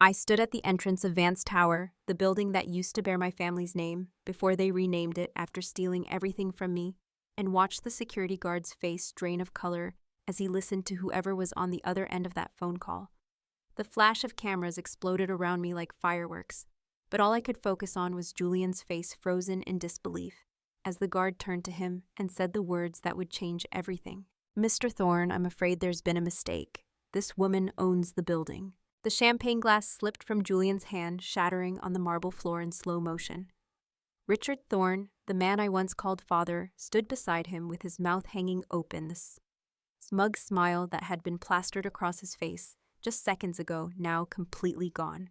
I stood at the entrance of Vance Tower, the building that used to bear my family's name, before they renamed it after stealing everything from me, and watched the security guard's face drain of color as he listened to whoever was on the other end of that phone call. The flash of cameras exploded around me like fireworks, but all I could focus on was Julian's face frozen in disbelief as the guard turned to him and said the words that would change everything. "Mr. Thorne, I'm afraid there's been a mistake. This woman owns the building." The champagne glass slipped from Julian's hand, shattering on the marble floor in slow motion. Richard Thorne, the man I once called father, stood beside him with his mouth hanging open, the smug smile that had been plastered across his face just seconds ago now completely gone.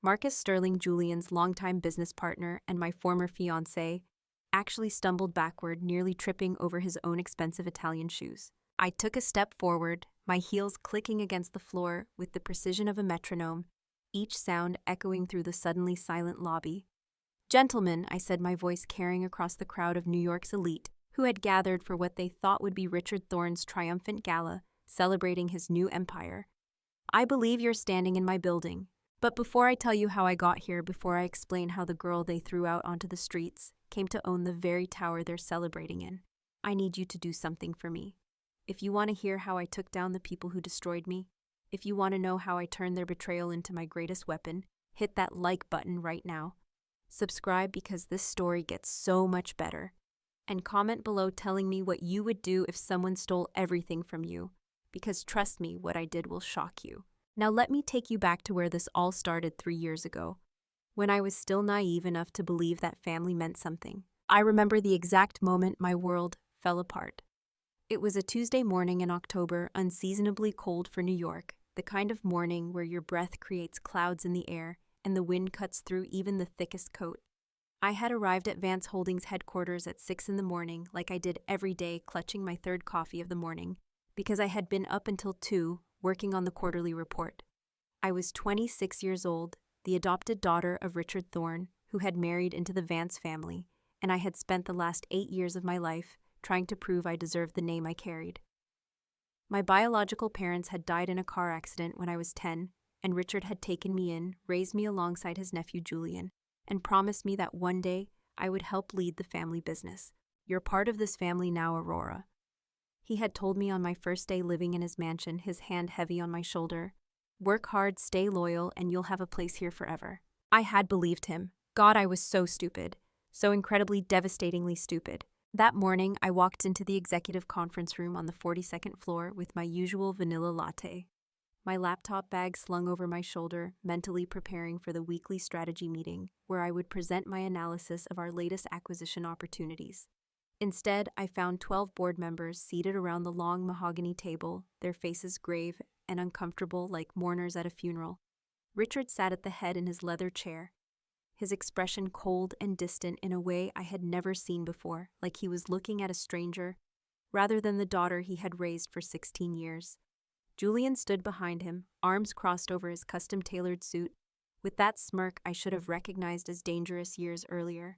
Marcus Sterling, Julian's longtime business partner and my former fiancé, actually stumbled backward, nearly tripping over his own expensive Italian shoes. I took a step forward, my heels clicking against the floor with the precision of a metronome, each sound echoing through the suddenly silent lobby. "Gentlemen," I said, my voice carrying across the crowd of New York's elite, who had gathered for what they thought would be Richard Thorne's triumphant gala, celebrating his new empire. "I believe you're standing in my building. But before I tell you how I got here, before I explain how the girl they threw out onto the streets came to own the very tower they're celebrating in, I need you to do something for me. If you want to hear how I took down the people who destroyed me, if you want to know how I turned their betrayal into my greatest weapon, hit that like button right now. Subscribe because this story gets so much better. And comment below telling me what you would do if someone stole everything from you, because trust me, what I did will shock you." Now let me take you back to where this all started 3 years ago, when I was still naive enough to believe that family meant something. I remember the exact moment my world fell apart. It was a Tuesday morning in October, unseasonably cold for New York, the kind of morning where your breath creates clouds in the air and the wind cuts through even the thickest coat. I had arrived at Vance Holdings headquarters at 6 in the morning, like I did every day, clutching my third coffee of the morning, because I had been up until 2, working on the quarterly report. I was 26 years old, the adopted daughter of Richard Thorne, who had married into the Vance family, and I had spent the last 8 years of my life trying to prove I deserved the name I carried. My biological parents had died in a car accident when I was 10, and Richard had taken me in, raised me alongside his nephew Julian, and promised me that one day I would help lead the family business. "You're part of this family now, Aurora," he had told me on my first day living in his mansion, his hand heavy on my shoulder. "Work hard, stay loyal, and you'll have a place here forever." I had believed him. God, I was so stupid. So incredibly, devastatingly stupid. That morning, I walked into the executive conference room on the 42nd floor with my usual vanilla latte, my laptop bag slung over my shoulder, mentally preparing for the weekly strategy meeting where I would present my analysis of our latest acquisition opportunities. Instead, I found 12 board members seated around the long mahogany table, their faces grave and uncomfortable like mourners at a funeral. Richard sat at the head in his leather chair, his expression cold and distant in a way I had never seen before, like he was looking at a stranger rather than the daughter he had raised for 16 years. Julian stood behind him, arms crossed over his custom-tailored suit, with that smirk I should have recognized as dangerous years earlier.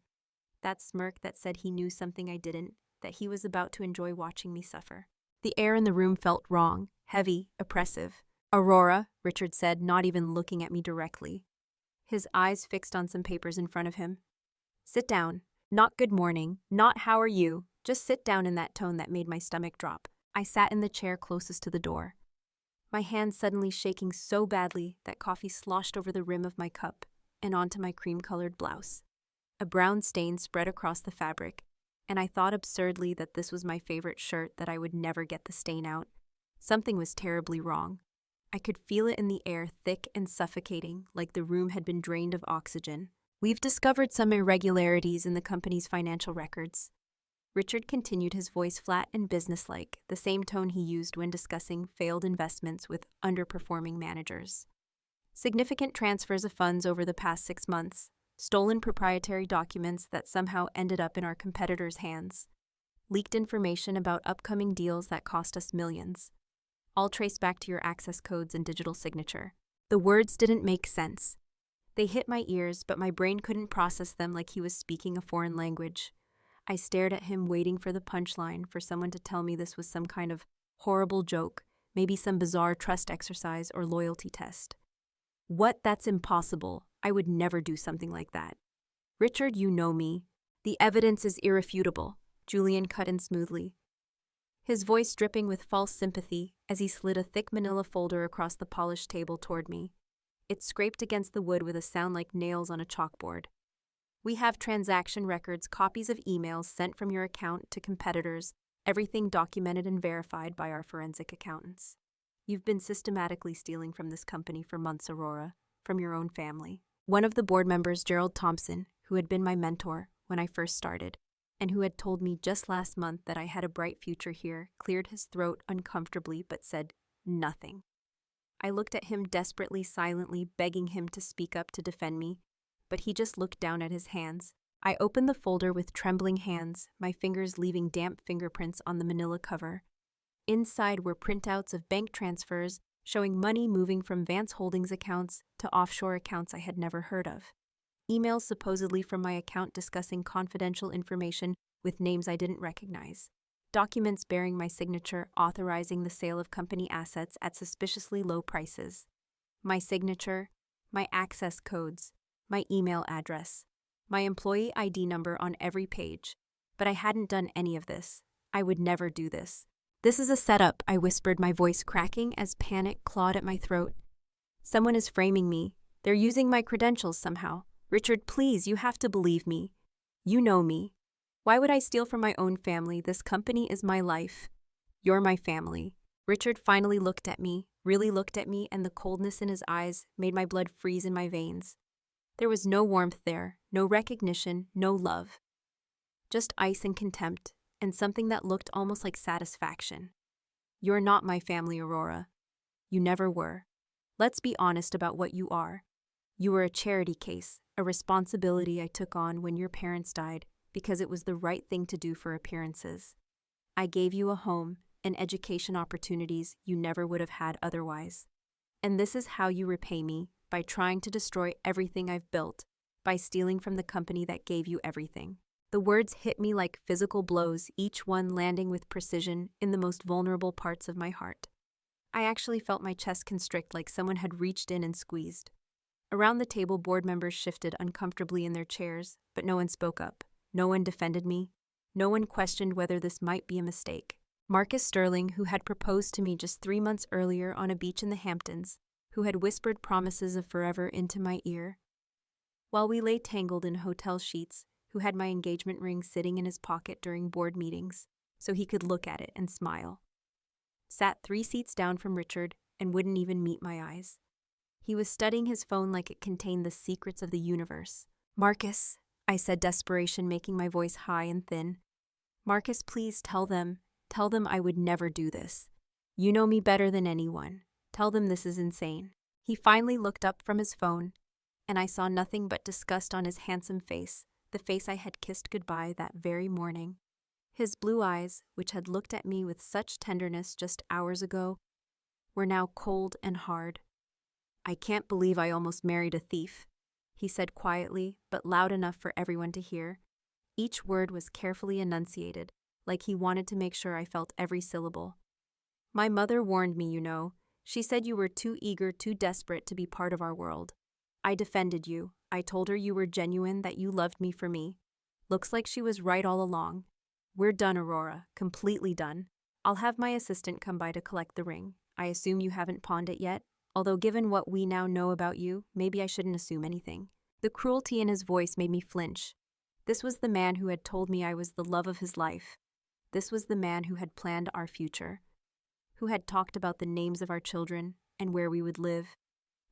That smirk that said he knew something I didn't, that he was about to enjoy watching me suffer. The air in the room felt wrong, heavy, oppressive. "Aurora," Richard said, not even looking at me directly, his eyes fixed on some papers in front of him. "Sit down. Not good morning, not how are you. Just sit down," in that tone that made my stomach drop. I sat in the chair closest to the door, my hands suddenly shaking so badly that coffee sloshed over the rim of my cup and onto my cream-colored blouse. A brown stain spread across the fabric, and I thought absurdly that this was my favorite shirt, that I would never get the stain out. Something was terribly wrong. I could feel it in the air, thick and suffocating, like the room had been drained of oxygen. "We've discovered some irregularities in the company's financial records." Richard continued, his voice flat and businesslike, the same tone he used when discussing failed investments with underperforming managers. "Significant transfers of funds over the past 6 months, stolen proprietary documents that somehow ended up in our competitors' hands, leaked information about upcoming deals that cost us millions, all traced back to your access codes and digital signature." The words didn't make sense. They hit my ears, but my brain couldn't process them like he was speaking a foreign language. I stared at him, waiting for the punchline, for someone to tell me this was some kind of horrible joke, maybe some bizarre trust exercise or loyalty test. What? That's impossible. I would never do something like that. Richard, you know me. The evidence is irrefutable, Julian cut in smoothly, his voice dripping with false sympathy as he slid a thick manila folder across the polished table toward me. It scraped against the wood with a sound like nails on a chalkboard. We have transaction records, copies of emails sent from your account to competitors, everything documented and verified by our forensic accountants. You've been systematically stealing from this company for months, Aurora, from your own family. One of the board members, Gerald Thompson, who had been my mentor when I first started, and who had told me just last month that I had a bright future here, cleared his throat uncomfortably but said nothing. I looked at him desperately, silently, begging him to speak up to defend me, but he just looked down at his hands. I opened the folder with trembling hands, my fingers leaving damp fingerprints on the manila cover. Inside were printouts of bank transfers showing money moving from Vance Holdings accounts to offshore accounts I had never heard of. Emails supposedly from my account discussing confidential information with names I didn't recognize. Documents bearing my signature authorizing the sale of company assets at suspiciously low prices. My signature, my access codes, my email address, my employee ID number on every page. But I hadn't done any of this. I would never do this. This is a setup, I whispered, my voice cracking as panic clawed at my throat. Someone is framing me. They're using my credentials somehow. Richard, please, you have to believe me. You know me. Why would I steal from my own family? This company is my life. You're my family. Richard finally looked at me, really looked at me, and the coldness in his eyes made my blood freeze in my veins. There was no warmth there, no recognition, no love. Just ice and contempt, and something that looked almost like satisfaction. You're not my family, Aurora. You never were. Let's be honest about what you are. You were a charity case, a responsibility I took on when your parents died because it was the right thing to do for appearances. I gave you a home and education opportunities you never would have had otherwise. And this is how you repay me, by trying to destroy everything I've built, by stealing from the company that gave you everything. The words hit me like physical blows, each one landing with precision in the most vulnerable parts of my heart. I actually felt my chest constrict like someone had reached in and squeezed. Around the table, board members shifted uncomfortably in their chairs, but no one spoke up. No one defended me. No one questioned whether this might be a mistake. Marcus Sterling, who had proposed to me just 3 months earlier on a beach in the Hamptons, who had whispered promises of forever into my ear. While we lay tangled in hotel sheets, who had my engagement ring sitting in his pocket during board meetings, so he could look at it and smile. Sat 3 seats down from Richard and wouldn't even meet my eyes. He was studying his phone like it contained the secrets of the universe. Marcus, I said, desperation making my voice high and thin. Marcus, please tell them I would never do this. You know me better than anyone. Tell them this is insane. He finally looked up from his phone, and I saw nothing but disgust on his handsome face, the face I had kissed goodbye that very morning. His blue eyes, which had looked at me with such tenderness just hours ago, were now cold and hard. I can't believe I almost married a thief, he said quietly, but loud enough for everyone to hear. Each word was carefully enunciated, like he wanted to make sure I felt every syllable. My mother warned me, you know. She said you were too eager, too desperate to be part of our world. I defended you. I told her you were genuine, that you loved me for me. Looks like she was right all along. We're done, Aurora. Completely done. I'll have my assistant come by to collect the ring. I assume you haven't pawned it yet? Although given what we now know about you, maybe I shouldn't assume anything. The cruelty in his voice made me flinch. This was the man who had told me I was the love of his life. This was the man who had planned our future, who had talked about the names of our children and where we would live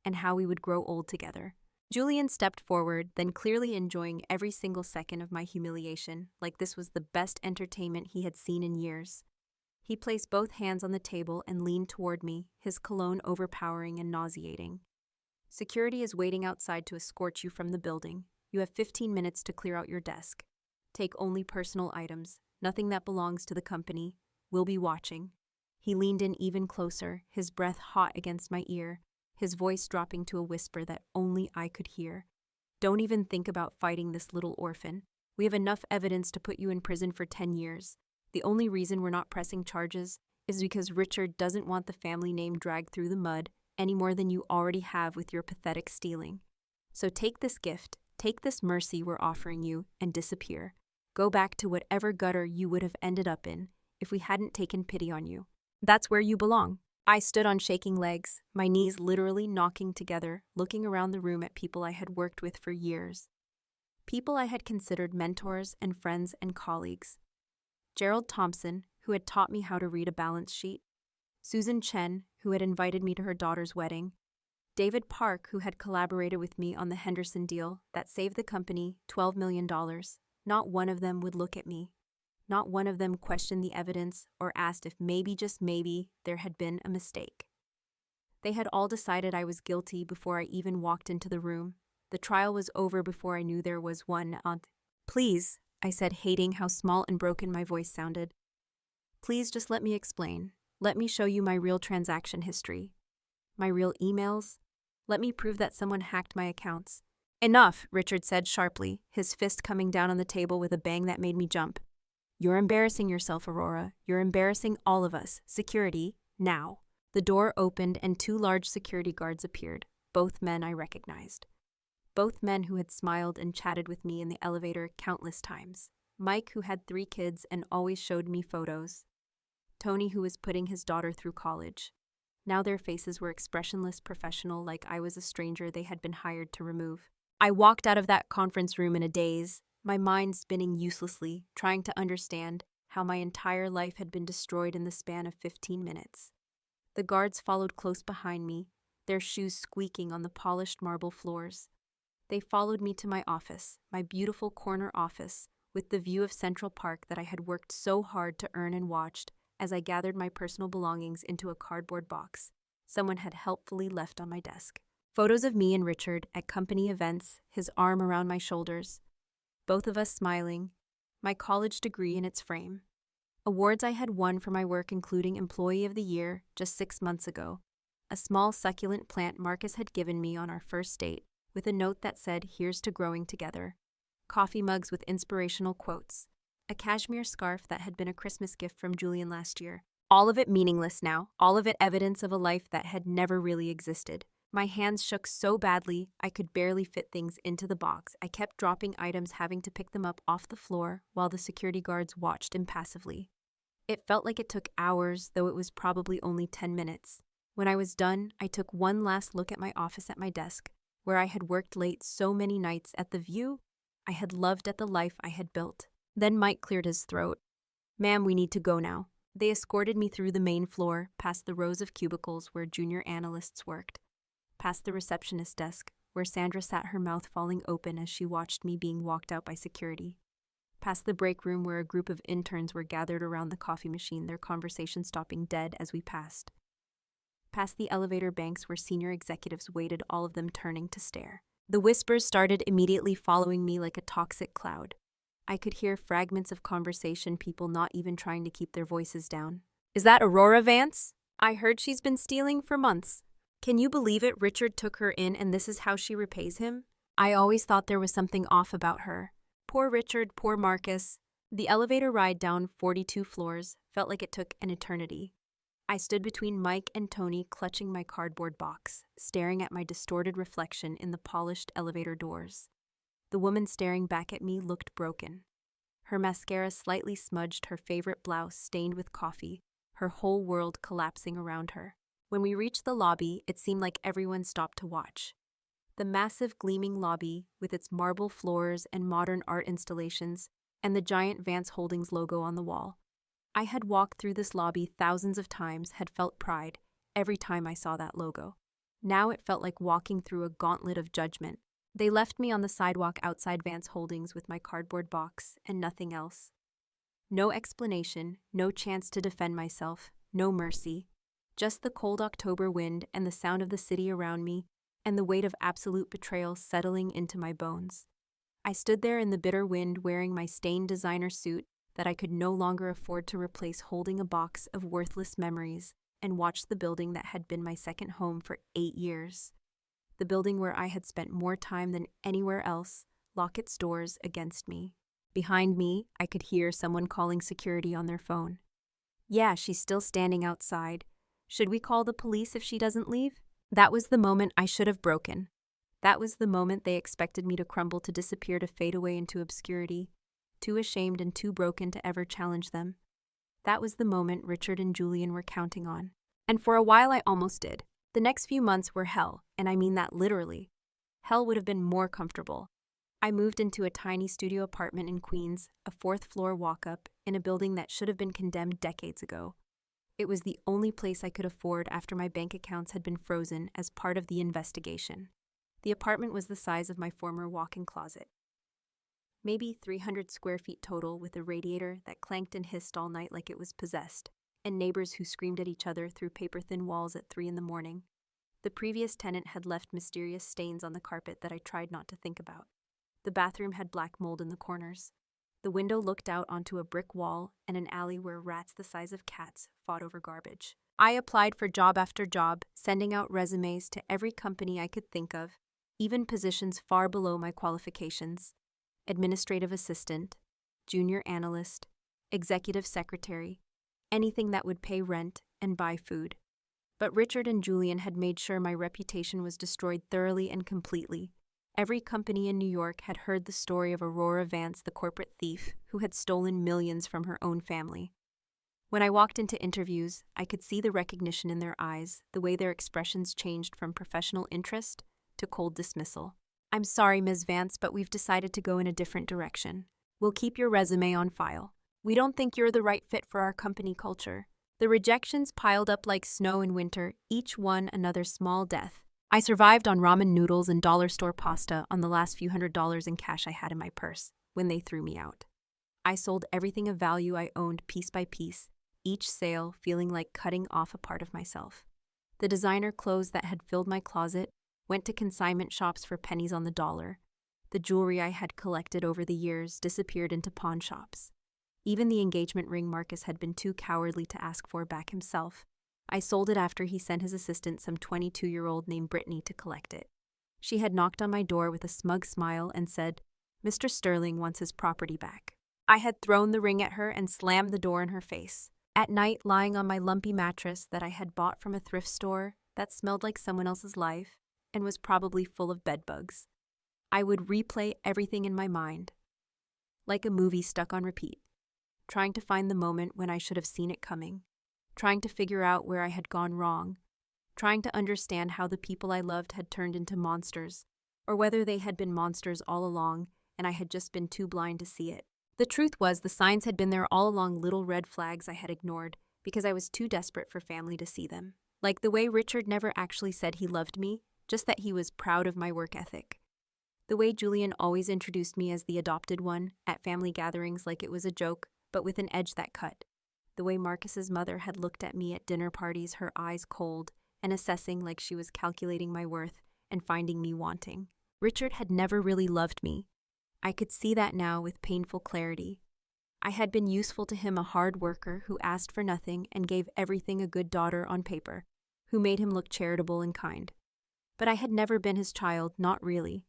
and how we would grow old together. Julian stepped forward, then clearly enjoying every single second of my humiliation, like this was the best entertainment he had seen in years. He placed both hands on the table and leaned toward me, his cologne overpowering and nauseating. Security is waiting outside to escort you from the building. You have 15 minutes to clear out your desk. Take only personal items, nothing that belongs to the company. We'll be watching. He leaned in even closer, his breath hot against my ear, his voice dropping to a whisper that only I could hear. Don't even think about fighting this little orphan. We have enough evidence to put you in prison for 10 years. The only reason we're not pressing charges is because Richard doesn't want the family name dragged through the mud any more than you already have with your pathetic stealing. So take this gift, take this mercy we're offering you, and disappear. Go back to whatever gutter you would have ended up in if we hadn't taken pity on you. That's where you belong. I stood on shaking legs, my knees literally knocking together, looking around the room at people I had worked with for years. People I had considered mentors and friends and colleagues. Gerald Thompson, who had taught me how to read a balance sheet. Susan Chen, who had invited me to her daughter's wedding. David Park, who had collaborated with me on the Henderson deal that saved the company $12 million. Not one of them would look at me. Not one of them questioned the evidence or asked if maybe, just maybe, there had been a mistake. They had all decided I was guilty before I even walked into the room. The trial was over before I knew there was one. Please, I said, hating how small and broken my voice sounded. Please just let me explain. Let me show you my real transaction history. My real emails. Let me prove that someone hacked my accounts. Enough, Richard said sharply, his fist coming down on the table with a bang that made me jump. You're embarrassing yourself, Aurora. You're embarrassing all of us. Security, now. The door opened and 2 large security guards appeared, both men I recognized. Both men who had smiled and chatted with me in the elevator countless times. Mike, who had 3 kids and always showed me photos. Tony, who was putting his daughter through college. Now their faces were expressionless, professional, like I was a stranger they had been hired to remove. I walked out of that conference room in a daze, my mind spinning uselessly, trying to understand how my entire life had been destroyed in the span of 15 minutes. The guards followed close behind me, their shoes squeaking on the polished marble floors. They followed me to my office, my beautiful corner office, with the view of Central Park that I had worked so hard to earn and watched as I gathered my personal belongings into a cardboard box someone had helpfully left on my desk. Photos of me and Richard at company events, his arm around my shoulders. Both of us smiling, my college degree in its frame. Awards I had won for my work, including Employee of the Year just 6 months ago. A small succulent plant Marcus had given me on our first date, with a note that said, "Here's to growing together." Coffee mugs with inspirational quotes. A cashmere scarf that had been a Christmas gift from Julian last year. All of it meaningless now, all of it evidence of a life that had never really existed. My hands shook so badly, I could barely fit things into the box. I kept dropping items, having to pick them up off the floor while the security guards watched impassively. It felt like it took hours, though it was probably only 10 minutes. When I was done, I took one last look at my office at my desk, where I had worked late so many nights, at the view I had loved, at the life I had built. Then Mike cleared his throat. "Ma'am, we need to go now." They escorted me through the main floor, past the rows of cubicles where junior analysts worked, past the receptionist desk, where Sandra sat, her mouth falling open as she watched me being walked out by security, past the break room where a group of interns were gathered around the coffee machine, their conversation stopping dead as we passed, past the elevator banks where senior executives waited, all of them turning to stare. The whispers started immediately following me like a toxic cloud. I could hear fragments of conversation, people not even trying to keep their voices down. "Is that Aurora Vance? I heard she's been stealing for months. Can you believe it? Richard took her in and this is how she repays him?" I always thought there was something off about her. Poor Richard, poor Marcus. The elevator ride down 42 floors felt like it took an eternity. I stood between Mike and Tony, clutching my cardboard box, staring at my distorted reflection in the polished elevator doors. The woman staring back at me looked broken. Her mascara slightly smudged, her favorite blouse stained with coffee, her whole world collapsing around her. When we reached the lobby, it seemed like everyone stopped to watch. The massive gleaming lobby, with its marble floors and modern art installations, and the giant Vance Holdings logo on the wall. I had walked through this lobby thousands of times, had felt pride every time I saw that logo. Now it felt like walking through a gauntlet of judgment. They left me on the sidewalk outside Vance Holdings with my cardboard box and nothing else. No explanation, no chance to defend myself, no mercy. Just the cold October wind and the sound of the city around me, and the weight of absolute betrayal settling into my bones. I stood there in the bitter wind, wearing my stained designer suit that I could no longer afford to replace, holding a box of worthless memories, and watched the building that had been my second home for 8 years. The building where I had spent more time than anywhere else lock its doors against me. Behind me, I could hear someone calling security on their phone. "Yeah, she's still standing outside. Should we call the police if she doesn't leave?" That was the moment I should have broken. That was the moment they expected me to crumble, to disappear, to fade away into obscurity, too ashamed and too broken to ever challenge them. That was the moment Richard and Julian were counting on. And for a while I almost did. The next few months were hell, and I mean that literally. Hell would have been more comfortable. I moved into a tiny studio apartment in Queens, a fourth-floor walk-up, in a building that should have been condemned decades ago. It was the only place I could afford after my bank accounts had been frozen as part of the investigation. The apartment was the size of my former walk-in closet. Maybe 300 square feet total, with a radiator that clanked and hissed all night like it was possessed, and neighbors who screamed at each other through paper-thin walls at 3 a.m. The previous tenant had left mysterious stains on the carpet that I tried not to think about. The bathroom had black mold in the corners. The window looked out onto a brick wall and an alley where rats the size of cats fought over garbage. I applied for job after job, sending out resumes to every company I could think of, even positions far below my qualifications: administrative assistant, junior analyst, executive secretary, anything that would pay rent and buy food. But Richard and Julian had made sure my reputation was destroyed thoroughly and completely. Every company in New York had heard the story of Aurora Vance, the corporate thief who had stolen millions from her own family. When I walked into interviews, I could see the recognition in their eyes, the way their expressions changed from professional interest to cold dismissal. "I'm sorry, Ms. Vance, but we've decided to go in a different direction. We'll keep your resume on file. We don't think you're the right fit for our company culture." The rejections piled up like snow in winter, each one another small death. I survived on ramen noodles and dollar store pasta on the last few $100s in cash I had in my purse when they threw me out. I sold everything of value I owned piece by piece, each sale feeling like cutting off a part of myself. The designer clothes that had filled my closet went to consignment shops for pennies on the dollar. The jewelry I had collected over the years disappeared into pawn shops. Even the engagement ring Marcus had been too cowardly to ask for back himself. I sold it after he sent his assistant, some 22-year-old named Brittany, to collect it. She had knocked on my door with a smug smile and said, "Mr. Sterling wants his property back." I had thrown the ring at her and slammed the door in her face. At night, lying on my lumpy mattress that I had bought from a thrift store that smelled like someone else's life and was probably full of bedbugs, I would replay everything in my mind, like a movie stuck on repeat, trying to find the moment when I should have seen it coming, trying to figure out where I had gone wrong, trying to understand how the people I loved had turned into monsters, or whether they had been monsters all along and I had just been too blind to see it. The truth was, the signs had been there all along, little red flags I had ignored because I was too desperate for family to see them. Like the way Richard never actually said he loved me, just that he was proud of my work ethic. The way Julian always introduced me as the adopted one at family gatherings like it was a joke, but with an edge that cut. The way Marcus's mother had looked at me at dinner parties, her eyes cold and assessing like she was calculating my worth and finding me wanting. Richard had never really loved me. I could see that now with painful clarity. I had been useful to him, a hard worker who asked for nothing and gave everything, a good daughter on paper, who made him look charitable and kind. But I had never been his child, not really.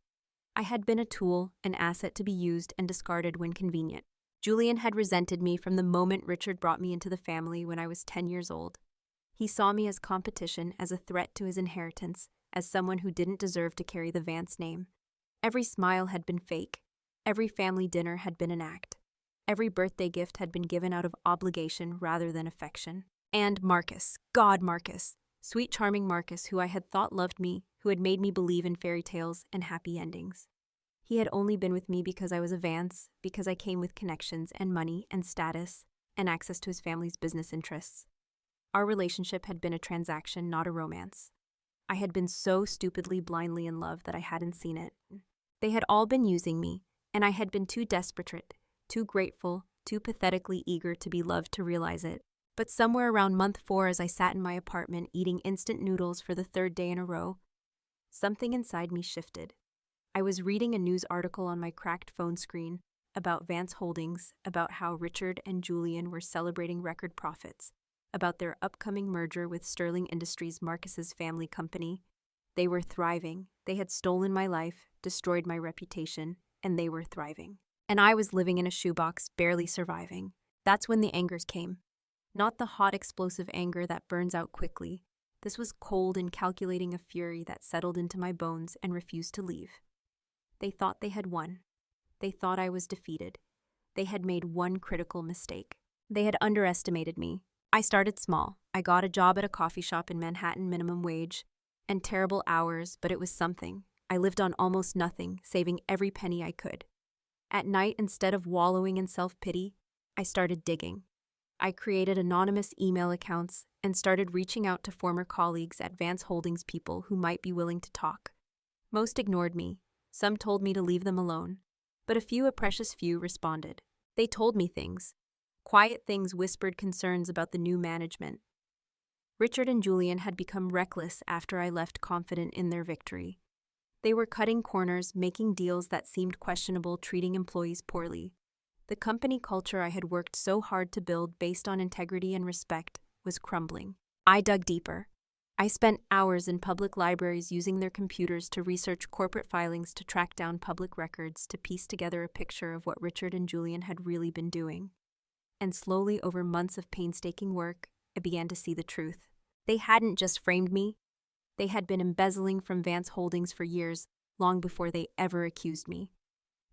I had been a tool, an asset to be used and discarded when convenient. Julian had resented me from the moment Richard brought me into the family when I was 10 years old. He saw me as competition, as a threat to his inheritance, as someone who didn't deserve to carry the Vance name. Every smile had been fake. Every family dinner had been an act. Every birthday gift had been given out of obligation rather than affection. And Marcus, God, Marcus, sweet charming Marcus, who I had thought loved me, who had made me believe in fairy tales and happy endings. He had only been with me because I was a Vance, because I came with connections and money and status and access to his family's business interests. Our relationship had been a transaction, not a romance. I had been so stupidly, blindly in love that I hadn't seen it. They had all been using me, and I had been too desperate, too grateful, too pathetically eager to be loved to realize it. But somewhere around month 4, as I sat in my apartment eating instant noodles for the 3rd day in a row, something inside me shifted. I was reading a news article on my cracked phone screen about Vance Holdings, about how Richard and Julian were celebrating record profits, about their upcoming merger with Sterling Industries, Marcus's family company. They were thriving. They had stolen my life, destroyed my reputation, and they were thriving. And I was living in a shoebox, barely surviving. That's when the angers came. Not the hot, explosive anger that burns out quickly. This was cold and calculating a fury that settled into my bones and refused to leave. They thought they had won. They thought I was defeated. They had made one critical mistake. They had underestimated me. I started small. I got a job at a coffee shop in Manhattan, minimum wage, and terrible hours, but it was something. I lived on almost nothing, saving every penny I could. At night, instead of wallowing in self-pity, I started digging. I created anonymous email accounts and started reaching out to former colleagues at Vance Holdings, people who might be willing to talk. Most ignored me. Some told me to leave them alone. But a precious few, responded. They told me things. Quiet things, whispered concerns about the new management. Richard and Julian had become reckless after I left, confident in their victory. They were cutting corners, making deals that seemed questionable, treating employees poorly. The company culture I had worked so hard to build based on integrity and respect was crumbling. I dug deeper. I spent hours in public libraries using their computers to research corporate filings, to track down public records, to piece together a picture of what Richard and Julian had really been doing. And slowly, over months of painstaking work, I began to see the truth. They hadn't just framed me. They had been embezzling from Vance Holdings for years, long before they ever accused me.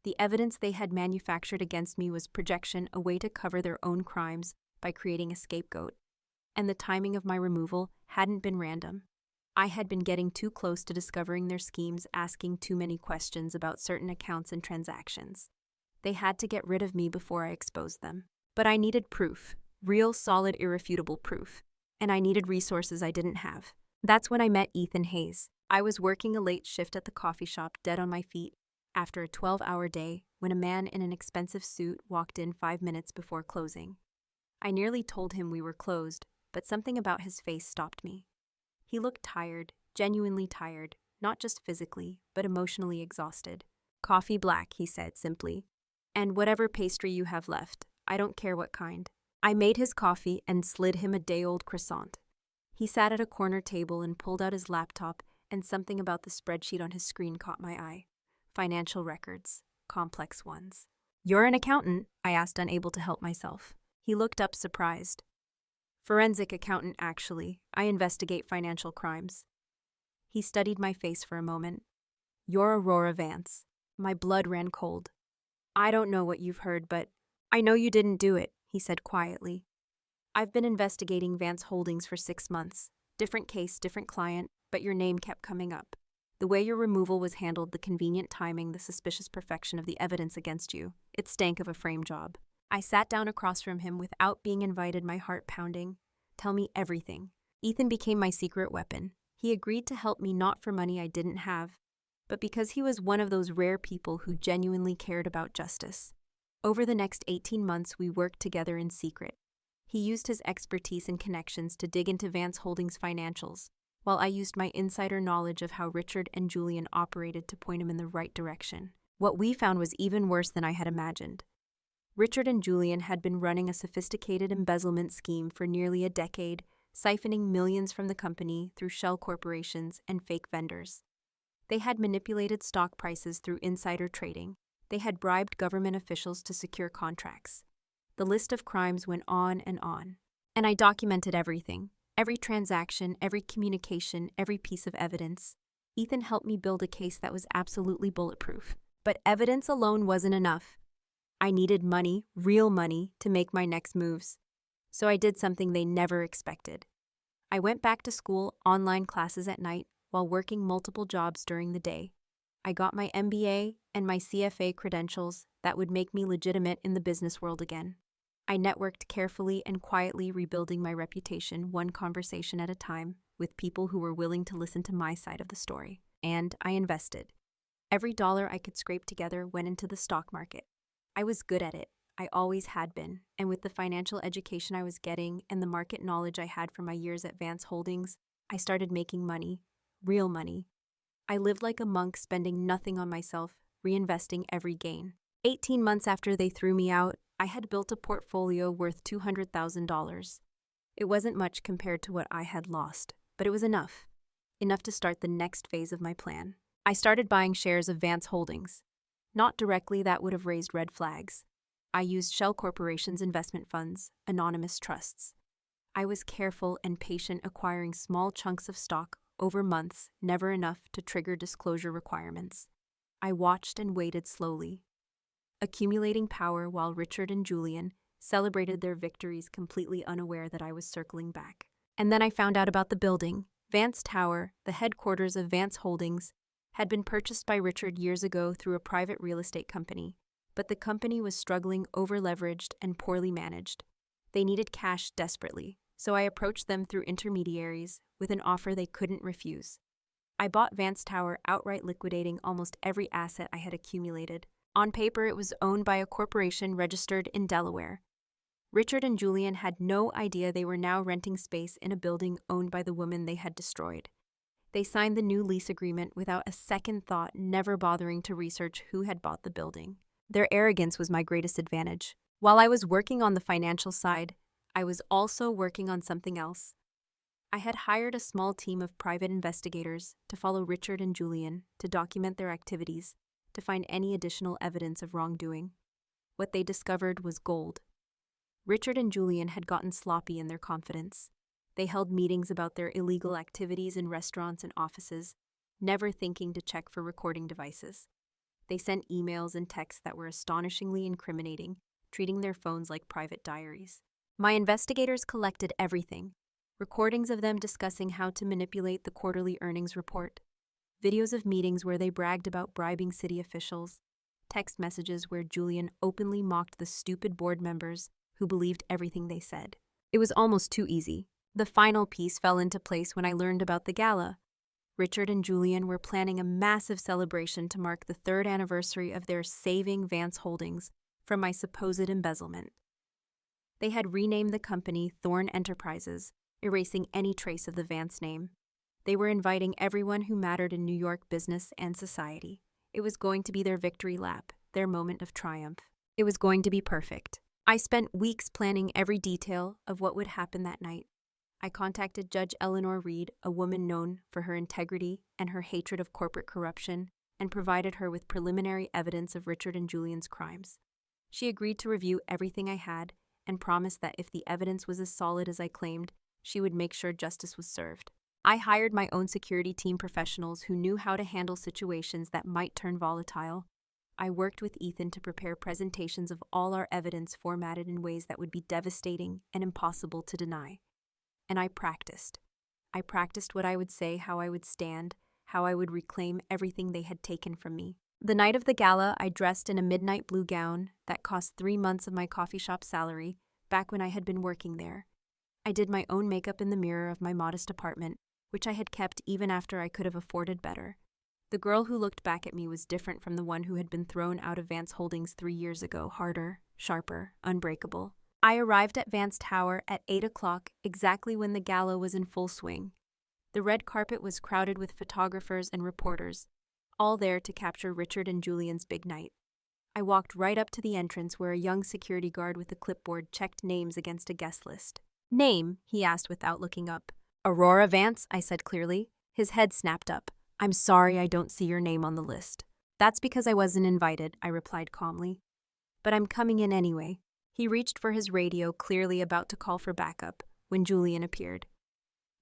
The evidence they had manufactured against me was projection, a way to cover their own crimes by creating a scapegoat. And the timing of my removal hadn't been random. I had been getting too close to discovering their schemes, asking too many questions about certain accounts and transactions. They had to get rid of me before I exposed them. But I needed proof, real, solid, irrefutable proof. And I needed resources I didn't have. That's when I met Ethan Hayes. I was working a late shift at the coffee shop, dead on my feet, after a 12-hour day, when a man in an expensive suit walked in 5 minutes before closing. I nearly told him we were closed, but something about his face stopped me. He looked tired, genuinely tired, not just physically, but emotionally exhausted. "Coffee black," he said simply. "And whatever pastry you have left, I don't care what kind." I made his coffee and slid him a day-old croissant. He sat at a corner table and pulled out his laptop, and something about the spreadsheet on his screen caught my eye. Financial records, complex ones. "You're an accountant?" I asked, unable to help myself. He looked up, surprised. "Forensic accountant, actually. I investigate financial crimes." He studied my face for a moment. "You're Aurora Vance." My blood ran cold. "I don't know what you've heard, but I know you didn't do it," he said quietly. "I've been investigating Vance Holdings for 6 months. Different case, different client, but your name kept coming up. The way your removal was handled, the convenient timing, the suspicious perfection of the evidence against you, it stank of a frame job." I sat down across from him without being invited, my heart pounding. "Tell me everything." Ethan became my secret weapon. He agreed to help me not for money I didn't have, but because he was one of those rare people who genuinely cared about justice. Over the next 18 months, we worked together in secret. He used his expertise and connections to dig into Vance Holdings' financials, while I used my insider knowledge of how Richard and Julian operated to point him in the right direction. What we found was even worse than I had imagined. Richard and Julian had been running a sophisticated embezzlement scheme for nearly a decade, siphoning millions from the company through shell corporations and fake vendors. They had manipulated stock prices through insider trading. They had bribed government officials to secure contracts. The list of crimes went on. And I documented everything. Every transaction, every communication, every piece of evidence. Ethan helped me build a case that was absolutely bulletproof. But evidence alone wasn't enough. I needed money, real money, to make my next moves. So I did something they never expected. I went back to school, online classes at night, while working multiple jobs during the day. I got my MBA and my CFA credentials that would make me legitimate in the business world again. I networked carefully and quietly, rebuilding my reputation one conversation at a time with people who were willing to listen to my side of the story. And I invested. Every dollar I could scrape together went into the stock market. I was good at it. I always had been. And with the financial education I was getting and the market knowledge I had from my years at Vance Holdings, I started making money. Real money. I lived like a monk, spending nothing on myself, reinvesting every gain. 18 months after they threw me out, I had built a portfolio worth $200,000. It wasn't much compared to what I had lost, but it was enough. Enough to start the next phase of my plan. I started buying shares of Vance Holdings. Not directly, that would have raised red flags. I used shell corporations, investment funds, anonymous trusts. I was careful and patient, acquiring small chunks of stock over months, never enough to trigger disclosure requirements. I watched and waited slowly, accumulating power while Richard and Julian celebrated their victories, completely unaware that I was circling back. And then I found out about the building. Vance Tower, the headquarters of Vance Holdings, had been purchased by Richard years ago through a private real estate company, but the company was struggling, over-leveraged, and poorly managed. They needed cash desperately, so I approached them through intermediaries with an offer they couldn't refuse. I bought Vance Tower outright, liquidating almost every asset I had accumulated. On paper, it was owned by a corporation registered in Delaware. Richard and Julian had no idea they were now renting space in a building owned by the woman they had destroyed. They signed the new lease agreement without a second thought, never bothering to research who had bought the building. Their arrogance was my greatest advantage. While I was working on the financial side, I was also working on something else. I had hired a small team of private investigators to follow Richard and Julian, to document their activities, to find any additional evidence of wrongdoing. What they discovered was gold. Richard and Julian had gotten sloppy in their confidence. They held meetings about their illegal activities in restaurants and offices, never thinking to check for recording devices. They sent emails and texts that were astonishingly incriminating, treating their phones like private diaries. My investigators collected everything: recordings of them discussing how to manipulate the quarterly earnings report, videos of meetings where they bragged about bribing city officials, text messages where Julian openly mocked the stupid board members who believed everything they said. It was almost too easy. The final piece fell into place when I learned about the gala. Richard and Julian were planning a massive celebration to mark the 3rd anniversary of their saving Vance Holdings from my supposed embezzlement. They had renamed the company Thorn Enterprises, erasing any trace of the Vance name. They were inviting everyone who mattered in New York business and society. It was going to be their victory lap, their moment of triumph. It was going to be perfect. I spent weeks planning every detail of what would happen that night. I contacted Judge Eleanor Reed, a woman known for her integrity and her hatred of corporate corruption, and provided her with preliminary evidence of Richard and Julian's crimes. She agreed to review everything I had and promised that if the evidence was as solid as I claimed, she would make sure justice was served. I hired my own security team professionals who knew how to handle situations that might turn volatile. I worked with Ethan to prepare presentations of all our evidence formatted in ways that would be devastating and impossible to deny. And I practiced. I practiced what I would say, how I would stand, how I would reclaim everything they had taken from me. The night of the gala, I dressed in a midnight blue gown that cost 3 months of my coffee shop salary back when I had been working there. I did my own makeup in the mirror of my modest apartment, which I had kept even after I could have afforded better. The girl who looked back at me was different from the one who had been thrown out of Vance Holdings 3 years ago, harder, sharper, unbreakable. I arrived at Vance Tower at 8 o'clock, exactly when the gala was in full swing. The red carpet was crowded with photographers and reporters, all there to capture Richard and Julian's big night. I walked right up to the entrance where a young security guard with a clipboard checked names against a guest list. "Name?" he asked without looking up. "Aurora Vance," I said clearly. His head snapped up. "I'm sorry, I don't see your name on the list." "That's because I wasn't invited," I replied calmly. "But I'm coming in anyway." He reached for his radio, clearly about to call for backup, when Julian appeared.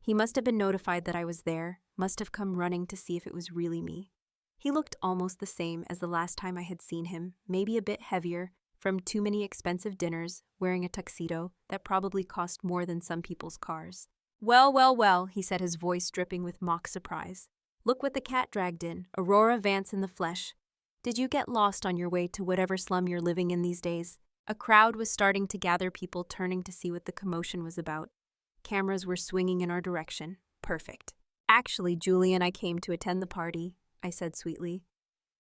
He must have been notified that I was there, must have come running to see if it was really me. He looked almost the same as the last time I had seen him, maybe a bit heavier, from too many expensive dinners, wearing a tuxedo that probably cost more than some people's cars. "Well, well, well," he said, his voice dripping with mock surprise. "Look what the cat dragged in, Aurora Vance in the flesh. Did you get lost on your way to whatever slum you're living in these days?" A crowd was starting to gather, people turning to see what the commotion was about. Cameras were swinging in our direction. Perfect. "Actually, Julian, I came to attend the party," I said sweetly.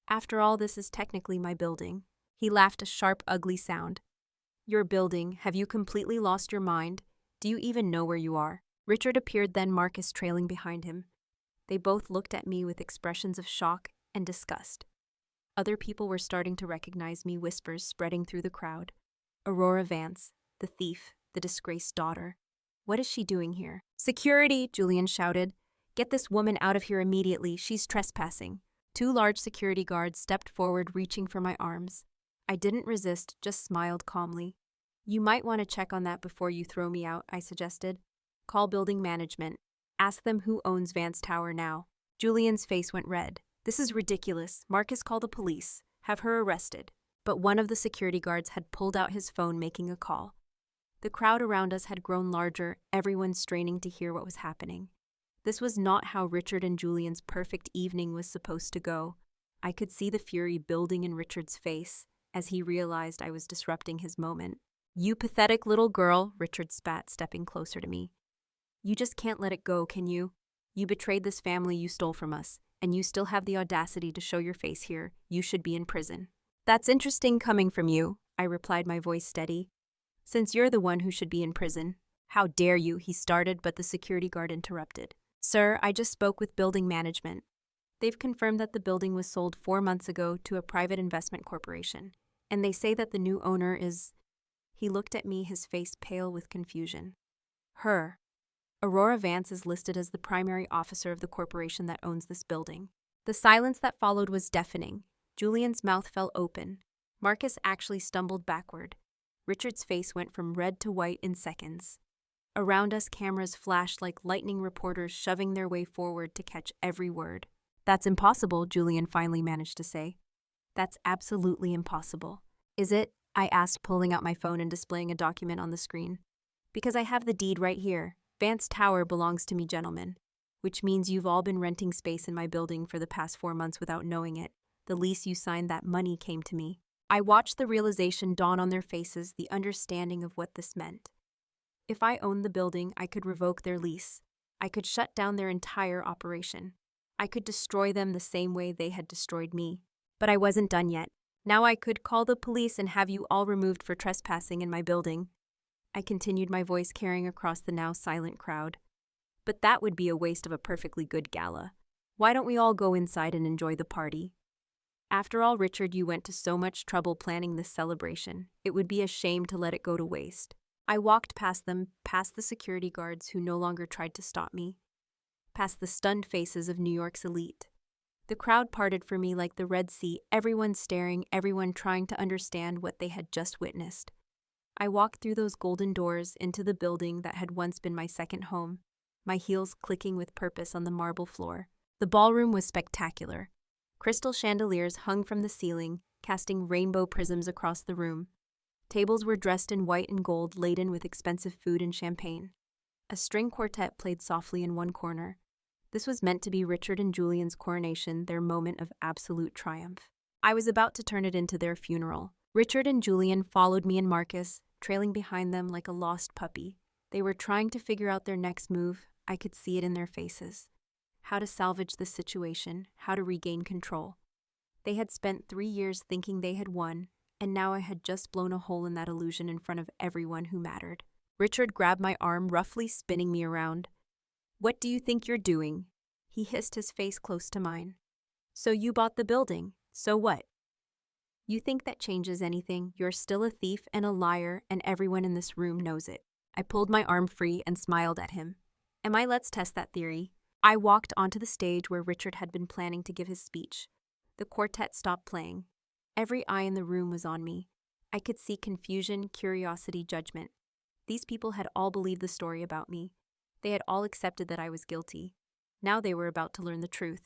"After all, this is technically my building." He laughed, a sharp, ugly sound. "Your building? Have you completely lost your mind? Do you even know where you are?" Richard appeared then, Marcus trailing behind him. They both looked at me with expressions of shock and disgust. Other people were starting to recognize me, whispers spreading through the crowd. "Aurora Vance, the thief, the disgraced daughter. What is she doing here?" "Security!" Julian shouted. "Get this woman out of here immediately. She's trespassing." 2 large security guards stepped forward, reaching for my arms. I didn't resist, just smiled calmly. You might want to check on that before you throw me out, I suggested. Call building management. Ask them who owns Vance Tower now. Julian's face went red. This is ridiculous. Marcus, call the police. Have her arrested. But one of the security guards had pulled out his phone, making a call. The crowd around us had grown larger, everyone straining to hear what was happening. This was not how Richard and Julian's perfect evening was supposed to go. I could see the fury building in Richard's face as he realized I was disrupting his moment. You pathetic little girl, Richard spat, stepping closer to me. You just can't let it go, can you? You betrayed this family you stole from us, and you still have the audacity to show your face here. You should be in prison. That's interesting coming from you, I replied, my voice steady. Since you're the one who should be in prison. How dare you, he started, but the security guard interrupted. Sir, I just spoke with building management. They've confirmed that the building was sold 4 months ago to a private investment corporation, and they say that the new owner is… He looked at me, his face pale with confusion. Her. Aurora Vance is listed as the primary officer of the corporation that owns this building. The silence that followed was deafening. Julian's mouth fell open. Marcus actually stumbled backward. Richard's face went from red to white in seconds. Around us, cameras flashed like lightning, reporters shoving their way forward to catch every word. That's impossible, Julian finally managed to say. That's absolutely impossible. Is it? I asked, pulling out my phone and displaying a document on the screen. Because I have the deed right here. Vance Tower belongs to me, gentlemen. Which means you've all been renting space in my building for the past 4 months without knowing it. The lease you signed, that money came to me. I watched the realization dawn on their faces, the understanding of what this meant. If I owned the building, I could revoke their lease. I could shut down their entire operation. I could destroy them the same way they had destroyed me. But I wasn't done yet. Now I could call the police and have you all removed for trespassing in my building. I continued, my voice carrying across the now silent crowd. But that would be a waste of a perfectly good gala. Why don't we all go inside and enjoy the party? After all, Richard, you went to so much trouble planning this celebration. It would be a shame to let it go to waste. I walked past them, past the security guards who no longer tried to stop me, past the stunned faces of New York's elite. The crowd parted for me like the Red Sea, everyone staring, everyone trying to understand what they had just witnessed. I walked through those golden doors into the building that had once been my second home, my heels clicking with purpose on the marble floor. The ballroom was spectacular. Crystal chandeliers hung from the ceiling, casting rainbow prisms across the room. Tables were dressed in white and gold, laden with expensive food and champagne. A string quartet played softly in one corner. This was meant to be Richard and Julian's coronation, their moment of absolute triumph. I was about to turn it into their funeral. Richard and Julian followed me and Marcus, trailing behind them like a lost puppy. They were trying to figure out their next move. I could see it in their faces. How to salvage the situation, how to regain control. They had spent 3 years thinking they had won, and now I had just blown a hole in that illusion in front of everyone who mattered. Richard grabbed my arm, roughly spinning me around. What do you think you're doing? He hissed, his face close to mine. So you bought the building. So what? You think that changes anything? You're still a thief and a liar, and everyone in this room knows it. I pulled my arm free and smiled at him. Let's test that theory. I walked onto the stage where Richard had been planning to give his speech. The quartet stopped playing. Every eye in the room was on me. I could see confusion, curiosity, judgment. These people had all believed the story about me. They had all accepted that I was guilty. Now they were about to learn the truth.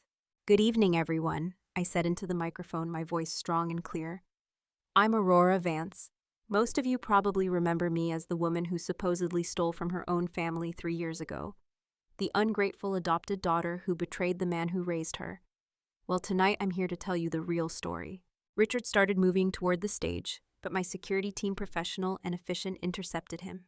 Good evening, everyone, I said into the microphone, my voice strong and clear. I'm Aurora Vance. Most of you probably remember me as the woman who supposedly stole from her own family 3 years ago. The ungrateful adopted daughter who betrayed the man who raised her. Well, tonight I'm here to tell you the real story. Richard started moving toward the stage, but my security team, professional and efficient, intercepted him.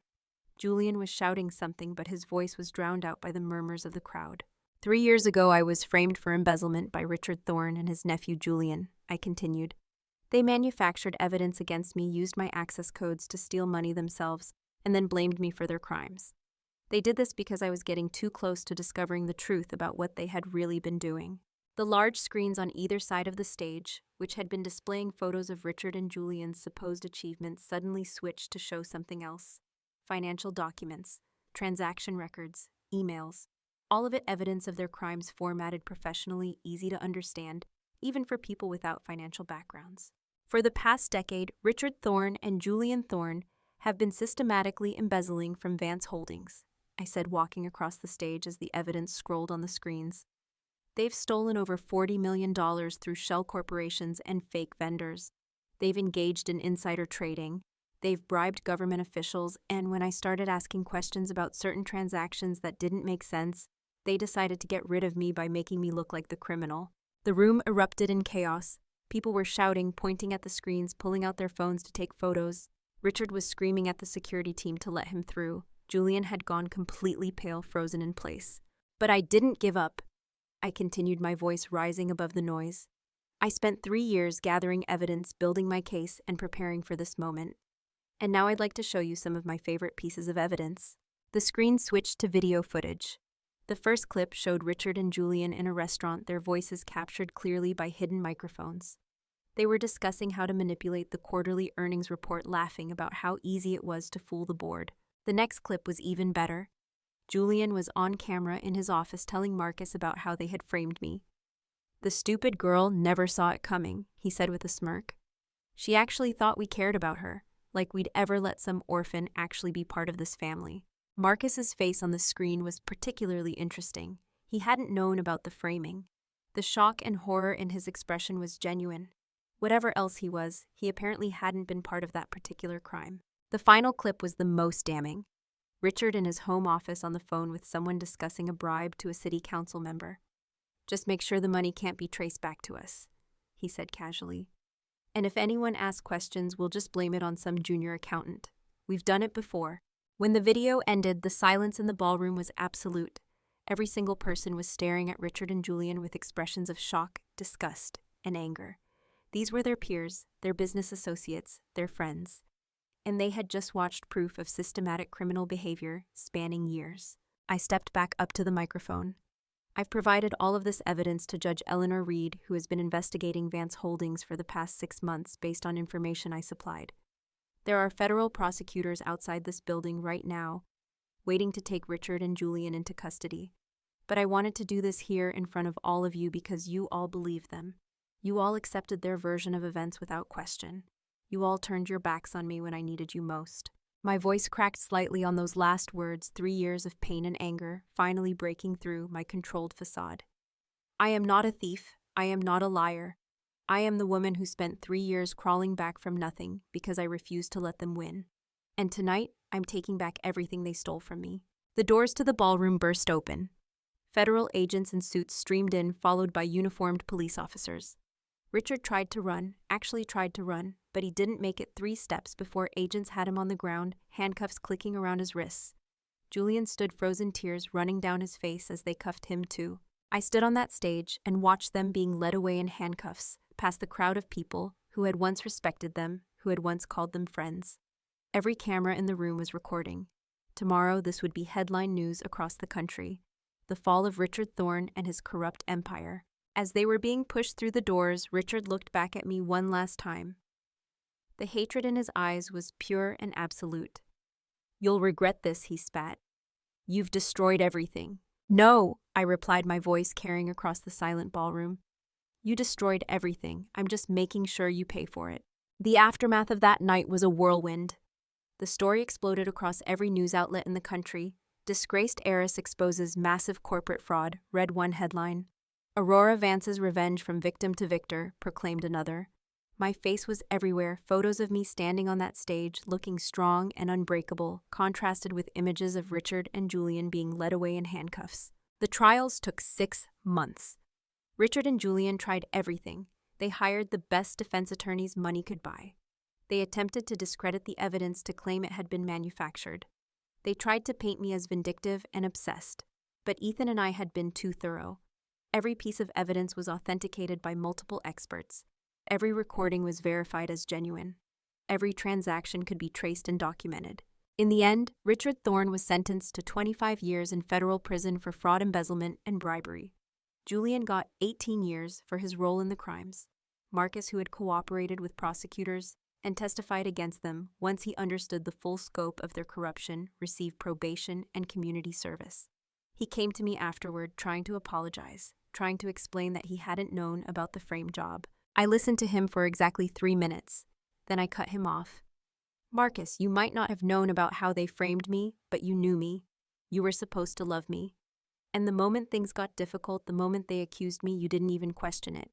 Julian was shouting something, but his voice was drowned out by the murmurs of the crowd. 3 years ago, I was framed for embezzlement by Richard Thorne and his nephew Julian, I continued. They manufactured evidence against me, used my access codes to steal money themselves, and then blamed me for their crimes. They did this because I was getting too close to discovering the truth about what they had really been doing. The large screens on either side of the stage, which had been displaying photos of Richard and Julian's supposed achievements, suddenly switched to show something else. Financial documents, transaction records, emails, all of it evidence of their crimes, formatted professionally, easy to understand, even for people without financial backgrounds. For the past decade, Richard Thorne and Julian Thorne have been systematically embezzling from Vance Holdings, I said, walking across the stage as the evidence scrolled on the screens. They've stolen over $40 million through shell corporations and fake vendors. They've engaged in insider trading. They've bribed government officials, and when I started asking questions about certain transactions that didn't make sense, they decided to get rid of me by making me look like the criminal. The room erupted in chaos. People were shouting, pointing at the screens, pulling out their phones to take photos. Richard was screaming at the security team to let him through. Julian had gone completely pale, frozen in place. But I didn't give up. I continued, my voice rising above the noise. I spent 3 years gathering evidence, building my case, and preparing for this moment. And now I'd like to show you some of my favorite pieces of evidence. The screen switched to video footage. The first clip showed Richard and Julian in a restaurant, their voices captured clearly by hidden microphones. They were discussing how to manipulate the quarterly earnings report, laughing about how easy it was to fool the board. The next clip was even better. Julian was on camera in his office telling Marcus about how they had framed me. "The stupid girl never saw it coming," he said with a smirk. "She actually thought we cared about her, like we'd ever let some orphan actually be part of this family." Marcus's face on the screen was particularly interesting. He hadn't known about the framing. The shock and horror in his expression was genuine. Whatever else he was, he apparently hadn't been part of that particular crime. The final clip was the most damning. Richard in his home office on the phone with someone discussing a bribe to a city council member. "Just make sure the money can't be traced back to us," he said casually. "And if anyone asks questions, we'll just blame it on some junior accountant. We've done it before." When the video ended, the silence in the ballroom was absolute. Every single person was staring at Richard and Julian with expressions of shock, disgust, and anger. These were their peers, their business associates, their friends. And they had just watched proof of systematic criminal behavior spanning years. I stepped back up to the microphone. "I've provided all of this evidence to Judge Eleanor Reed, who has been investigating Vance Holdings for the past 6 months based on information I supplied. There are federal prosecutors outside this building right now, waiting to take Richard and Julian into custody. But I wanted to do this here in front of all of you because you all believe them. You all accepted their version of events without question. You all turned your backs on me when I needed you most." My voice cracked slightly on those last words, 3 years of pain and anger, finally breaking through my controlled facade. "I am not a thief. I am not a liar. I am the woman who spent 3 years crawling back from nothing because I refused to let them win. And tonight, I'm taking back everything they stole from me." The doors to the ballroom burst open. Federal agents in suits streamed in, followed by uniformed police officers. Richard tried to run, but he didn't make it 3 steps before agents had him on the ground, handcuffs clicking around his wrists. Julian stood, frozen, tears running down his face as they cuffed him too. I stood on that stage and watched them being led away in handcuffs, past the crowd of people who had once respected them, who had once called them friends. Every camera in the room was recording. Tomorrow this would be headline news across the country. The fall of Richard Thorne and his corrupt empire. As they were being pushed through the doors, Richard looked back at me one last time. The hatred in his eyes was pure and absolute. "You'll regret this," he spat. "You've destroyed everything." "No," I replied, my voice carrying across the silent ballroom. "You destroyed everything. I'm just making sure you pay for it." The aftermath of that night was a whirlwind. The story exploded across every news outlet in the country. "Disgraced heiress exposes massive corporate fraud," read one headline. "Aurora Vance's revenge from victim to victor," proclaimed another. My face was everywhere, photos of me standing on that stage, looking strong and unbreakable, contrasted with images of Richard and Julian being led away in handcuffs. The trials took 6 months. Richard and Julian tried everything. They hired the best defense attorneys money could buy. They attempted to discredit the evidence to claim it had been manufactured. They tried to paint me as vindictive and obsessed. But Ethan and I had been too thorough. Every piece of evidence was authenticated by multiple experts. Every recording was verified as genuine. Every transaction could be traced and documented. In the end, Richard Thorne was sentenced to 25 years in federal prison for fraud, embezzlement, and bribery. Julian got 18 years for his role in the crimes. Marcus, who had cooperated with prosecutors and testified against them once he understood the full scope of their corruption, received probation and community service. He came to me afterward trying to apologize, trying to explain that he hadn't known about the frame job. I listened to him for exactly 3 minutes. Then I cut him off. Marcus, you might not have known about how they framed me, but you knew me. You were supposed to love me. And the moment things got difficult, the moment they accused me, you didn't even question it.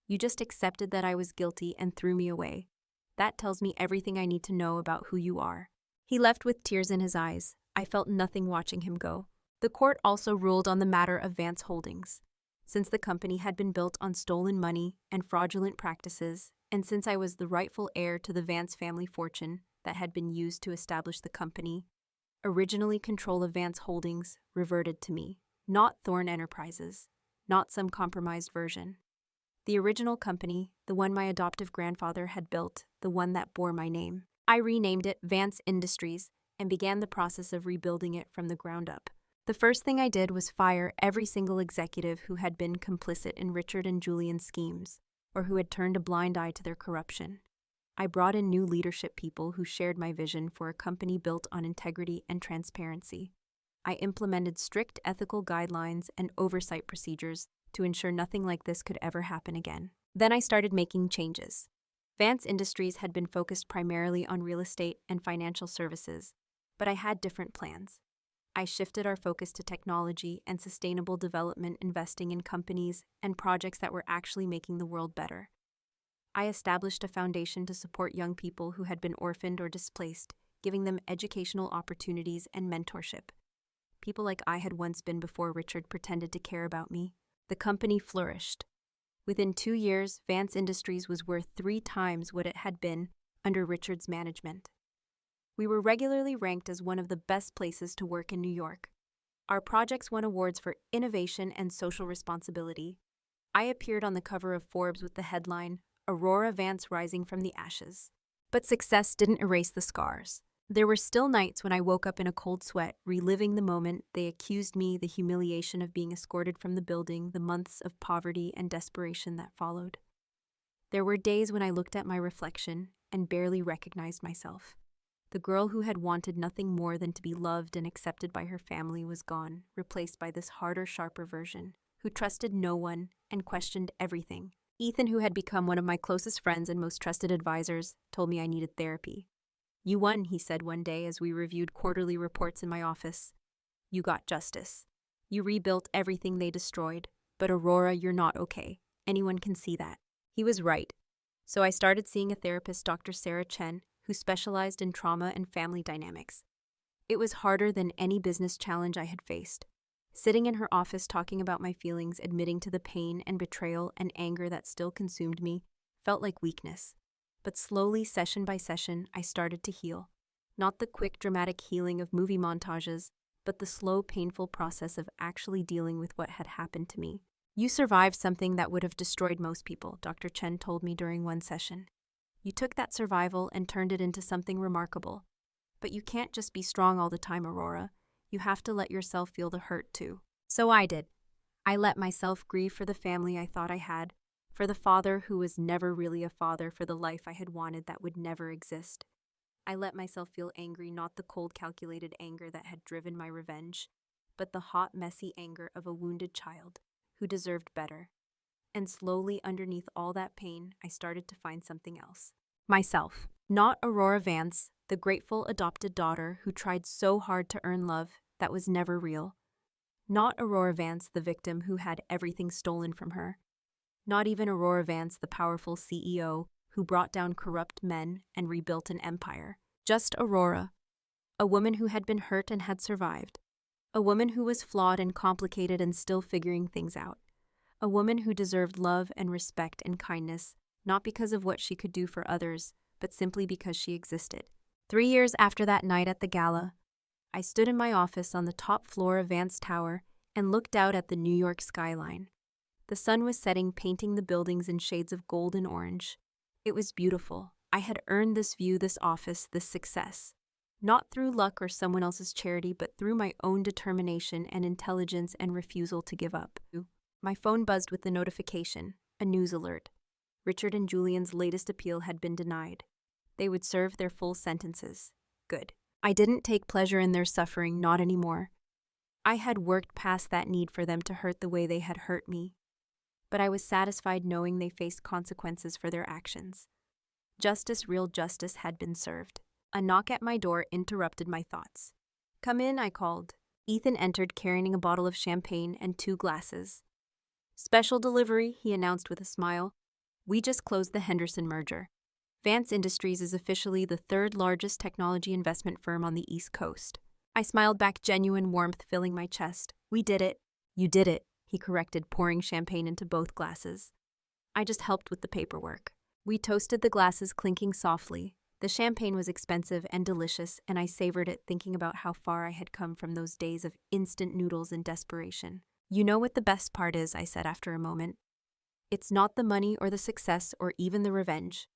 You just accepted that I was guilty and threw me away. That tells me everything I need to know about who you are." He left with tears in his eyes. I felt nothing watching him go. The court also ruled on the matter of Vance Holdings. Since the company had been built on stolen money and fraudulent practices, and since I was the rightful heir to the Vance family fortune that had been used to establish the company, originally control of Vance Holdings reverted to me, not Thorne Enterprises, not some compromised version. The original company, the one my adoptive grandfather had built, the one that bore my name. I renamed it Vance Industries and began the process of rebuilding it from the ground up. The first thing I did was fire every single executive who had been complicit in Richard and Julian's schemes, or who had turned a blind eye to their corruption. I brought in new leadership people who shared my vision for a company built on integrity and transparency. I implemented strict ethical guidelines and oversight procedures to ensure nothing like this could ever happen again. Then I started making changes. Vance Industries had been focused primarily on real estate and financial services, but I had different plans. I shifted our focus to technology and sustainable development, investing in companies and projects that were actually making the world better. I established a foundation to support young people who had been orphaned or displaced, giving them educational opportunities and mentorship. People like I had once been before Richard pretended to care about me. The company flourished. Within 2 years, Vance Industries was worth 3 times what it had been under Richard's management. We were regularly ranked as one of the best places to work in New York. Our projects won awards for innovation and social responsibility. I appeared on the cover of Forbes with the headline, "Aurora Vance Rising from the Ashes." But success didn't erase the scars. There were still nights when I woke up in a cold sweat, reliving the moment they accused me, the humiliation of being escorted from the building, the months of poverty and desperation that followed. There were days when I looked at my reflection and barely recognized myself. The girl who had wanted nothing more than to be loved and accepted by her family was gone, replaced by this harder, sharper version, who trusted no one and questioned everything. Ethan, who had become one of my closest friends and most trusted advisors, told me I needed therapy. "You won," he said one day as we reviewed quarterly reports in my office. "You got justice. You rebuilt everything they destroyed. But Aurora, you're not okay. Anyone can see that." He was right. So I started seeing a therapist, Dr. Sarah Chen, who specialized in trauma and family dynamics. It was harder than any business challenge I had faced. Sitting in her office talking about my feelings, admitting to the pain and betrayal and anger that still consumed me, felt like weakness. But slowly, session by session, I started to heal. Not the quick, dramatic healing of movie montages, but the slow, painful process of actually dealing with what had happened to me. "You survived something that would have destroyed most people," Dr. Chen told me during one session. "You took that survival and turned it into something remarkable. But you can't just be strong all the time, Aurora. You have to let yourself feel the hurt too." So I did. I let myself grieve for the family I thought I had, for the father who was never really a father, for the life I had wanted that would never exist. I let myself feel angry, not the cold, calculated anger that had driven my revenge, but the hot, messy anger of a wounded child who deserved better. And slowly, underneath all that pain, I started to find something else. Myself. Not Aurora Vance, the grateful adopted daughter who tried so hard to earn love that was never real. Not Aurora Vance, the victim who had everything stolen from her. Not even Aurora Vance, the powerful CEO who brought down corrupt men and rebuilt an empire. Just Aurora, a woman who had been hurt and had survived. A woman who was flawed and complicated and still figuring things out. A woman who deserved love and respect and kindness, not because of what she could do for others, but simply because she existed. 3 years after that night at the gala, I stood in my office on the top floor of Vance Tower and looked out at the New York skyline. The sun was setting, painting the buildings in shades of gold and orange. It was beautiful. I had earned this view, this office, this success. Not through luck or someone else's charity, but through my own determination and intelligence and refusal to give up. My phone buzzed with the notification, a news alert. Richard and Julian's latest appeal had been denied. They would serve their full sentences. Good. I didn't take pleasure in their suffering, not anymore. I had worked past that need for them to hurt the way they had hurt me. But I was satisfied knowing they faced consequences for their actions. Justice, real justice, had been served. A knock at my door interrupted my thoughts. "Come in," I called. Ethan entered carrying a bottle of champagne and 2 glasses. "Special delivery," he announced with a smile. "We just closed the Henderson merger. Vance Industries is officially the 3rd largest technology investment firm on the East Coast." I smiled back, genuine warmth filling my chest. "We did it." "You did it," he corrected, pouring champagne into both glasses. "I just helped with the paperwork." We toasted the glasses, clinking softly. The champagne was expensive and delicious, and I savored it, thinking about how far I had come from those days of instant noodles and desperation. "You know what the best part is," I said after a moment. "It's not the money or the success or even the revenge.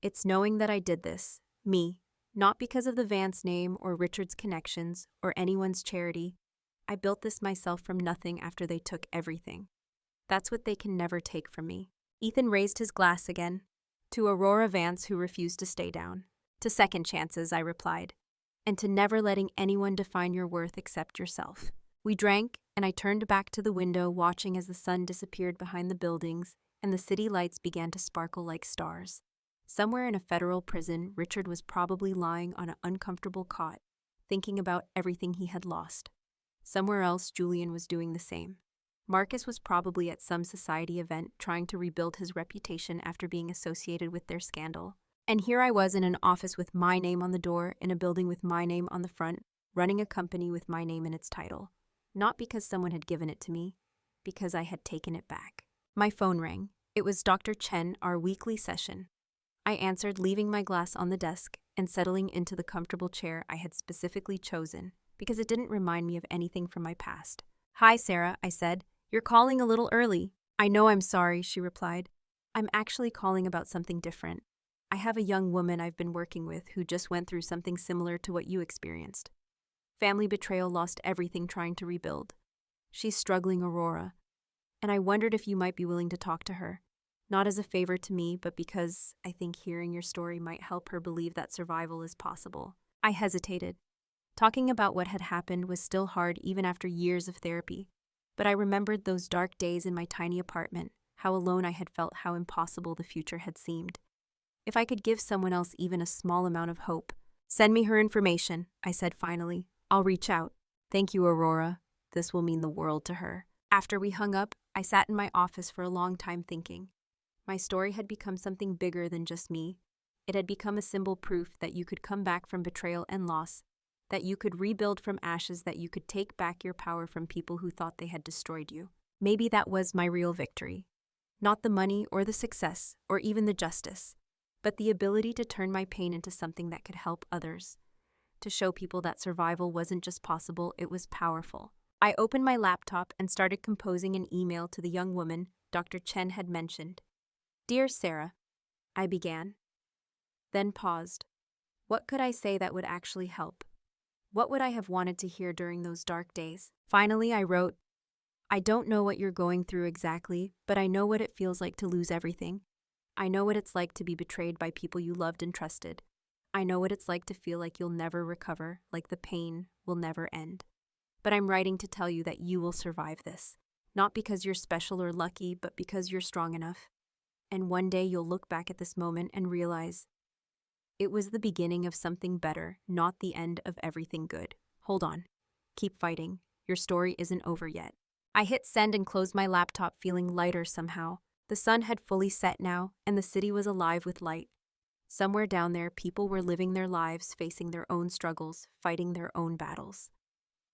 It's knowing that I did this, me, not because of the Vance name or Richard's connections or anyone's charity. I built this myself from nothing after they took everything. That's what they can never take from me." Ethan raised his glass again. "To Aurora Vance, who refused to stay down." "To second chances," I replied. "And to never letting anyone define your worth except yourself." We drank, and I turned back to the window, watching as the sun disappeared behind the buildings and the city lights began to sparkle like stars. Somewhere in a federal prison, Richard was probably lying on an uncomfortable cot, thinking about everything he had lost. Somewhere else, Julian was doing the same. Marcus was probably at some society event trying to rebuild his reputation after being associated with their scandal. And here I was in an office with my name on the door, in a building with my name on the front, running a company with my name in its title. Not because someone had given it to me, because I had taken it back. My phone rang. It was Dr. Chen, our weekly session. I answered, leaving my glass on the desk and settling into the comfortable chair I had specifically chosen because it didn't remind me of anything from my past. "Hi, Sarah," I said. "You're calling a little early." "I know, I'm sorry," she replied. "I'm actually calling about something different. I have a young woman I've been working with who just went through something similar to what you experienced. Family betrayal, lost everything trying to rebuild. She's struggling, Aurora, and I wondered if you might be willing to talk to her. Not as a favor to me, but because I think hearing your story might help her believe that survival is possible." I hesitated. Talking about what had happened was still hard even after years of therapy, but I remembered those dark days in my tiny apartment, how alone I had felt, how impossible the future had seemed. If I could give someone else even a small amount of hope. "Send me her information," I said finally. "I'll reach out." "Thank you, Aurora. This will mean the world to her." After we hung up, I sat in my office for a long time thinking. My story had become something bigger than just me. It had become a symbol, proof that you could come back from betrayal and loss, that you could rebuild from ashes, that you could take back your power from people who thought they had destroyed you. Maybe that was my real victory. Not the money or the success or even the justice, but the ability to turn my pain into something that could help others. To show people that survival wasn't just possible, it was powerful. I opened my laptop and started composing an email to the young woman Dr. Chen had mentioned. "Dear Sarah," I began, then paused. What could I say that would actually help? What would I have wanted to hear during those dark days? Finally, I wrote, "I don't know what you're going through exactly, but I know what it feels like to lose everything. I know what it's like to be betrayed by people you loved and trusted. I know what it's like to feel like you'll never recover, like the pain will never end. But I'm writing to tell you that you will survive this. Not because you're special or lucky, but because you're strong enough. And one day you'll look back at this moment and realize it was the beginning of something better, not the end of everything good. Hold on. Keep fighting. Your story isn't over yet." I hit send and closed my laptop, feeling lighter somehow. The sun had fully set now, and the city was alive with light. Somewhere down there, people were living their lives, facing their own struggles, fighting their own battles.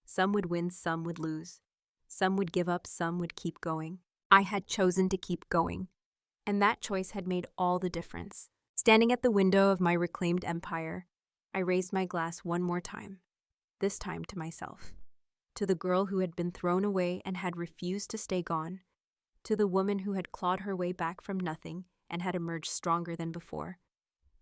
Some would win, some would lose. Some would give up, some would keep going. I had chosen to keep going, and that choice had made all the difference. Standing at the window of my reclaimed empire, I raised my glass one more time, this time to myself. To the girl who had been thrown away and had refused to stay gone. To the woman who had clawed her way back from nothing and had emerged stronger than before.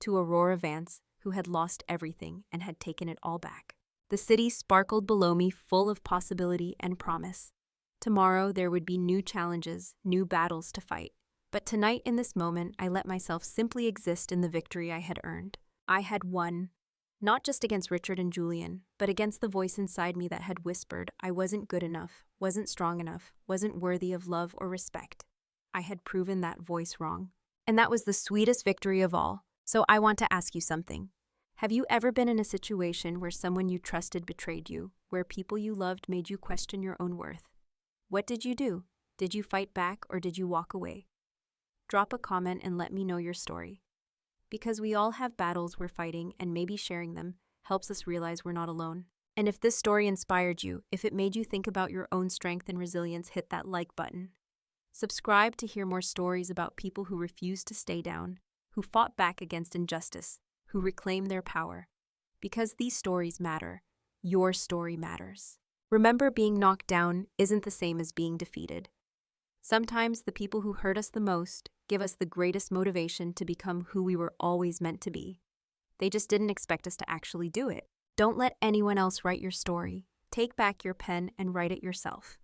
To Aurora Vance, who had lost everything and had taken it all back. The city sparkled below me, full of possibility and promise. Tomorrow there would be new challenges, new battles to fight. But tonight, in this moment, I let myself simply exist in the victory I had earned. I had won. Not just against Richard and Julian, but against the voice inside me that had whispered I wasn't good enough, wasn't strong enough, wasn't worthy of love or respect. I had proven that voice wrong. And that was the sweetest victory of all. So I want to ask you something. Have you ever been in a situation where someone you trusted betrayed you, where people you loved made you question your own worth? What did you do? Did you fight back or did you walk away? Drop a comment and let me know your story. Because we all have battles we're fighting, and maybe sharing them helps us realize we're not alone. And if this story inspired you, if it made you think about your own strength and resilience, hit that like button. Subscribe to hear more stories about people who refused to stay down, who fought back against injustice, who reclaimed their power. Because these stories matter, your story matters. Remember, being knocked down isn't the same as being defeated. Sometimes the people who hurt us the most give us the greatest motivation to become who we were always meant to be. They just didn't expect us to actually do it. Don't let anyone else write your story. Take back your pen and write it yourself.